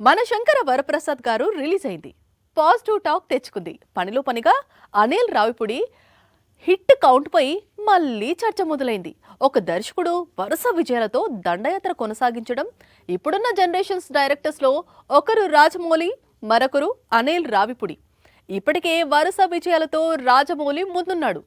మన శంకర వరప్రసాద్ గారు రిలీజ్ అయింది. పాజిటివ్ టాక్ తెచ్చుకుంది. పనిలో పనిగా అనిల్ రావిపూడి హిట్ కౌంట్ పై మళ్ళీ చర్చ మొదలైంది. ఒక దర్శకుడు వరుస విజయాలతో దండయాత్ర కొనసాగించడం. ఇప్పుడున్న జనరేషన్స్ డైరెక్టర్స్ లో ఒకరు రాజమౌళి, మరొకరు అనిల్ రావిపూడి. ఇప్పటికే వరుస విజయాలతో రాజమౌళి ముందున్నాడు.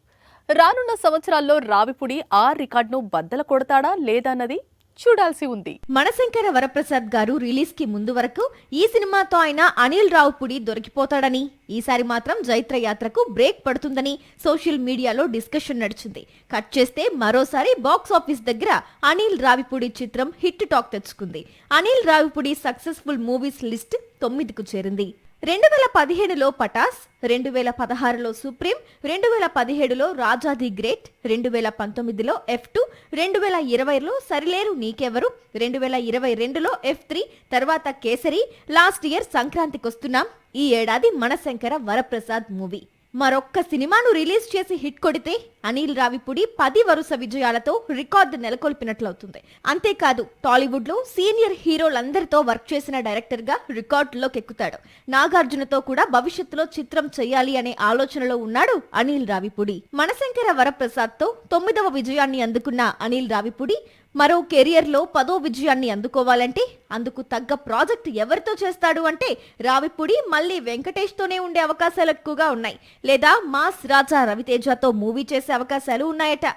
రానున్న సంవత్సరాల్లో రావిపూడి ఆ రికార్డును బద్దలు కొడతాడా లేదా అన్నది చూడాల్సి ఉంది. మనశంకర వరప్రసాద్ గారు రిలీజ్ కి ముందు వరకు ఈ సినిమాతో ఆయన అనిల్ రావిపూడి దొరికిపోతాడని, ఈసారి మాత్రం జైత్ర యాత్రకు బ్రేక్ పడుతుందని సోషల్ మీడియాలో డిస్కషన్ నడిచింది. కట్ చేస్తే మరోసారి బాక్స్ ఆఫీస్ దగ్గర అనిల్ రావిపూడి చిత్రం హిట్ టాక్ తెచ్చుకుంది. Anil Ravipudi successful movies list 9కు చేరింది. 2015లో పటాస్, 2016లో సుప్రీం, 2017లో రాజా ది గ్రేట్, 2019లో F2, 2020లో సరిలేరు నీకెవరు, 2022లో F3, తర్వాత కేసరి, లాస్ట్ ఇయర్ సంక్రాంతికొస్తున్నాం. ఈ ఏడాది మనశంకర వరప్రసాద్ మూవీ. మరొక్క సినిమాను రిలీజ్ చేసి హిట్ కొడితే అనిల్ రావిపూడి 10 వరుస విజయాలతో రికార్డు నెలకొల్పినట్లవుతుంది. అంతేకాదు, టాలీవుడ్ లో సీనియర్ హీరోలందరితో వర్క్ చేసిన డైరెక్టర్ గా రికార్డులోకి ఎక్కుతాడు. నాగార్జునతో కూడా భవిష్యత్తులో చిత్రం చేయాలి అనే ఆలోచనలో ఉన్నాడు అనిల్ రావిపూడి. మనశంకర వరప్రసాద్ తో 9వ విజయాన్ని అందుకున్న అనిల్ రావిపూడి మరో కెరియర్ లో 10వ విజయాన్ని అందుకోవాలంటే అందుకు తగ్గ ప్రాజెక్ట్ ఎవరితో చేస్తాడు అంటే రావిపూడి మళ్ళీ వెంకటేష్ తోనే ఉండే అవకాశాలు ఎక్కువగా ఉన్నాయి. లేదా మాస్ రాజా రవితేజతో మూవీ చేసే అవకాశాలు ఉన్నాయట.